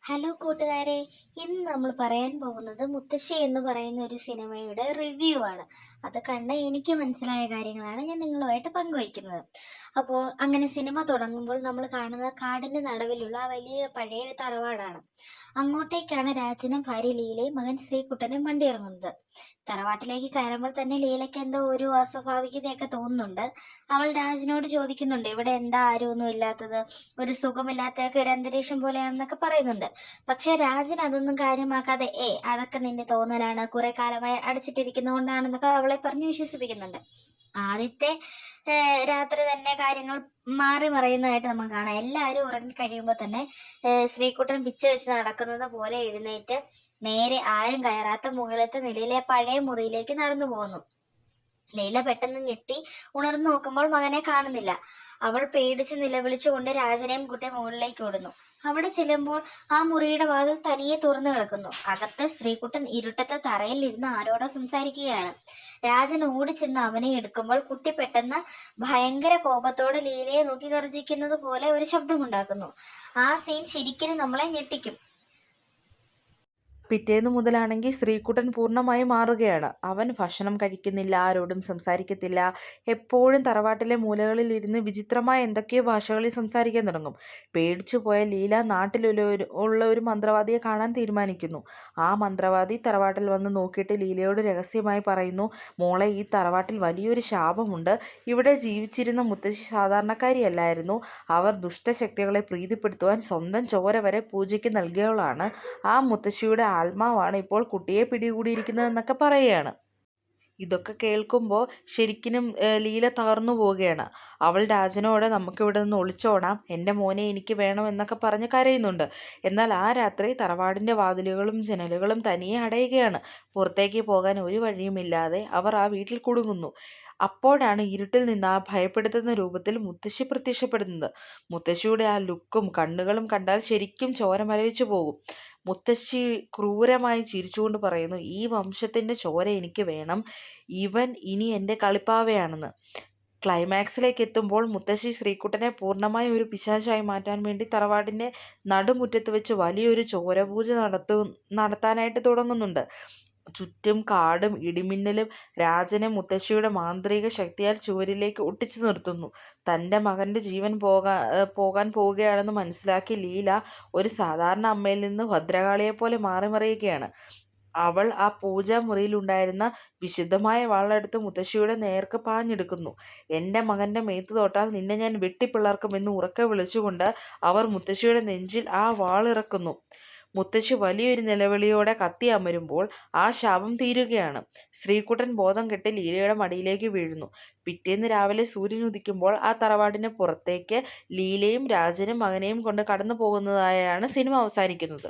Hello കൂട്ടുകാരെ, ഇന്ന് നമ്മൾ പറയാൻ പോകുന്നത് മുത്തശ്ശി എന്ന് പറയുന്ന ഒരു സിനിമയുടെ റിവ്യൂ ആണ്. അത് കണ്ട് എനിക്ക് മനസ്സിലായ കാര്യങ്ങളാണ് ഞാൻ നിങ്ങളുമായിട്ട് പങ്കുവയ്ക്കുന്നത്. അപ്പോൾ അങ്ങനെ സിനിമ തുടങ്ങുമ്പോൾ നമ്മൾ കാണുന്നത് കാടിൻ്റെ നടുവിലുള്ള ആ വലിയ പഴയ തറവാടാണ്. അങ്ങോട്ടേക്കാണ് രാജനും ഭാര്യ ലീലയും മകൻ ശ്രീകുട്ടനും വണ്ടി ഇറങ്ങുന്നത്. തറവാട്ടിലേക്ക് കയറുമ്പോൾ തന്നെ ലീലയ്ക്ക് എന്തോ ഒരു അസ്വാഭാവികതയൊക്കെ തോന്നുന്നുണ്ട്. അവൾ രാജനോട് ചോദിക്കുന്നുണ്ട്, ഇവിടെ എന്താ ആരുമൊന്നും ഇല്ലാത്തത്, ഒരു സുഖമില്ലാത്തൊക്കെ ഒരു അന്തരീക്ഷം പോലെയാണെന്നൊക്കെ പറയുന്നുണ്ട്. പക്ഷെ രാജൻ അതൊന്നും കാര്യമാക്കാതെ അതൊക്കെ നിന്റെ തോന്നലാണ്, കുറെ കാലമായി അടച്ചിട്ടിരിക്കുന്നതുകൊണ്ടാണെന്നൊക്കെ അവളെ പറഞ്ഞ് വിശ്വസിപ്പിക്കുന്നുണ്ട്. ആദ്യത്തെ രാത്രി തന്നെ കാര്യങ്ങൾ മാറി മറയുന്നതായിട്ട് നമുക്ക് കാണാം. എല്ലാവരും ഉറങ്ങി കഴിയുമ്പോൾ തന്നെ ശ്രീകുട്ടൻ പിച്ച വെച്ച് നടക്കുന്നത് പോലെ എഴുന്നേറ്റ് നേരെ ആരും കയറാത്ത മുകളിലത്തെ നിലയിലെ പഴയ മുറിയിലേക്ക് നടന്നു പോകുന്നു. ലൈല പെട്ടെന്ന് ഞെട്ടി ഉണർന്നു നോക്കുമ്പോൾ മകനെ കാണുന്നില്ല. അവൾ പേടിച്ച് നിലവിളിച്ചുകൊണ്ട് രാജനെയും കുട്ടി മുകളിലേക്ക് ഓടുന്നു. അവിടെ ചെല്ലുമ്പോൾ ആ മുറിയുടെ വാതിൽ തനിയെ തുറന്നു കിടക്കുന്നു. അകത്ത് ശ്രീകുട്ടൻ ഇരുട്ടത്തെ തറയിൽ ഇരുന്ന് ആരോടോ സംസാരിക്കുകയാണ്. രാജൻ ഓടിച്ചെന്ന് അവനെ എടുക്കുമ്പോൾ കുട്ടി പെട്ടെന്ന് ഭയങ്കര കോപത്തോടെ ലീലയെ നോക്കി ഗർജിക്കുന്നത് പോലെ ഒരു ശബ്ദമുണ്ടാക്കുന്നു. ആ സീൻ ശരിക്കും നമ്മളെ ഞെട്ടിക്കും. പിറ്റേന്നു മുതലാണെങ്കിൽ ശ്രീകുട്ടൻ പൂർണ്ണമായി മാറുകയാണ്. അവൻ ഭക്ഷണം കഴിക്കുന്നില്ല, ആരോടും സംസാരിക്കത്തില്ല, എപ്പോഴും തറവാട്ടിലെ മൂലകളിൽ ഇരുന്ന് വിചിത്രമായ എന്തൊക്കെയോ ഭാഷകളിൽ സംസാരിക്കാൻ തുടങ്ങും. പേടിച്ചു പോയ ലീല ഉള്ള ഒരു മന്ത്രവാദിയെ കാണാൻ തീരുമാനിക്കുന്നു. ആ മന്ത്രവാദി തറവാട്ടിൽ വന്ന് നോക്കിയിട്ട് ലീലയോട് രഹസ്യമായി പറയുന്നു, മോളെ, ഈ തറവാട്ടിൽ വലിയൊരു ശാപമുണ്ട്. ഇവിടെ ജീവിച്ചിരുന്ന മുത്തശ്ശി സാധാരണക്കാരിയല്ലായിരുന്നു. അവർ ദുഷ്ടശക്തികളെ പ്രീതിപ്പെടുത്തുവാൻ സ്വന്തം ചോര വരെ പൂജയ്ക്ക് നൽകിയവളാണ്. ആ മുത്തശ്ശിയുടെ ആത്മാവാണ് ഇപ്പോൾ കുട്ടിയെ പിടികൂടിയിരിക്കുന്നതെന്നൊക്കെ പറയുകയാണ്. ഇതൊക്കെ കേൾക്കുമ്പോൾ ശരിക്കും ലീല തകർന്നു പോവുകയാണ്. അവൾ രാജനോട് നമുക്കിവിടെ നിന്ന് ഒളിച്ചോടാം, എൻ്റെ മോനെ എനിക്ക് വേണം എന്നൊക്കെ പറഞ്ഞ് കരയുന്നുണ്ട്. എന്നാൽ ആ രാത്രി തറവാടിൻ്റെ വാതിലുകളും ജനലുകളും തനിയെ അടയുകയാണ്. പുറത്തേക്ക് പോകാൻ ഒരു വഴിയുമില്ലാതെ അവർ ആ വീട്ടിൽ കുടുങ്ങുന്നു. അപ്പോഴാണ് ഇരുട്ടിൽ നിന്ന് ആ ഭയപ്പെടുത്തുന്ന രൂപത്തിൽ മുത്തശ്ശി പ്രത്യക്ഷപ്പെടുന്നത്. മുത്തശ്ശിയുടെ ആ ലുക്കും കണ്ണുകളും കണ്ടാൽ ശരിക്കും ചോര മരവിച്ചു പോകും. മുത്തശ്ശി ക്രൂരമായി ചിരിച്ചുകൊണ്ട് പറയുന്നു, ഈ വംശത്തിൻ്റെ ചോര എനിക്ക് വേണം, ഇവൻ ഇനി എൻ്റെ കളിപ്പാവയാണെന്ന്. ക്ലൈമാക്സിലേക്ക് എത്തുമ്പോൾ മുത്തശ്ശി ശ്രീകുട്ടനെ പൂർണ്ണമായി ഒരു പിശാചായി മാറ്റാൻ വേണ്ടി തറവാടിൻ്റെ നടുമുറ്റത്ത് വെച്ച് വലിയൊരു ചോരപൂജ നടത്താനായിട്ട് തുടങ്ങുന്നുണ്ട്. ചുറ്റും കാടും ഇടിമിന്നലും രാജനെ മുത്തശ്ശിയുടെ മാന്ത്രിക ശക്തിയാൽ ചുവരിലേക്ക് ഒട്ടിച്ചു നിർത്തുന്നു. തൻ്റെ മകൻ്റെ ജീവൻ പോകാൻ പോവുകയാണെന്ന് മനസ്സിലാക്കി ലീല ഒരു സാധാരണ അമ്മയിൽ നിന്ന് ഭദ്രകാളിയെപ്പോലെ മാറി മറിയുകയാണ്. അവൾ ആ പൂജാമുറിയിലുണ്ടായിരുന്ന വിശുദ്ധമായ വാളെടുത്ത് മുത്തശ്ശിയുടെ നേർക്ക് പാഞ്ഞെടുക്കുന്നു. എൻ്റെ മകൻ്റെ മേത്ത് തൊട്ടാൽ നിന്നെ ഞാൻ വെട്ടിപ്പിളർക്കുമെന്ന് ഉറക്കെ വിളിച്ചുകൊണ്ട് അവർ മുത്തശ്ശിയുടെ നെഞ്ചിൽ ആ വാളിറക്കുന്നു. മുത്തശ്ശി വലിയൊരു നിലവിളിയോടെ കത്തി അമരുമ്പോൾ ആ ശാപം തീരുകയാണ്. ശ്രീകുട്ടൻ ബോധം കെട്ട് ലീലയുടെ മടിയിലേക്ക് വീഴുന്നു. പിറ്റേന്ന് രാവിലെ സൂര്യൻ ഉദിക്കുമ്പോൾ ആ തറവാടിന് പുറത്തേക്ക് ലീലയും രാജനും മകനെയും കൊണ്ട് കടന്നു പോകുന്നതായാണ് സിനിമ അവസാനിക്കുന്നത്.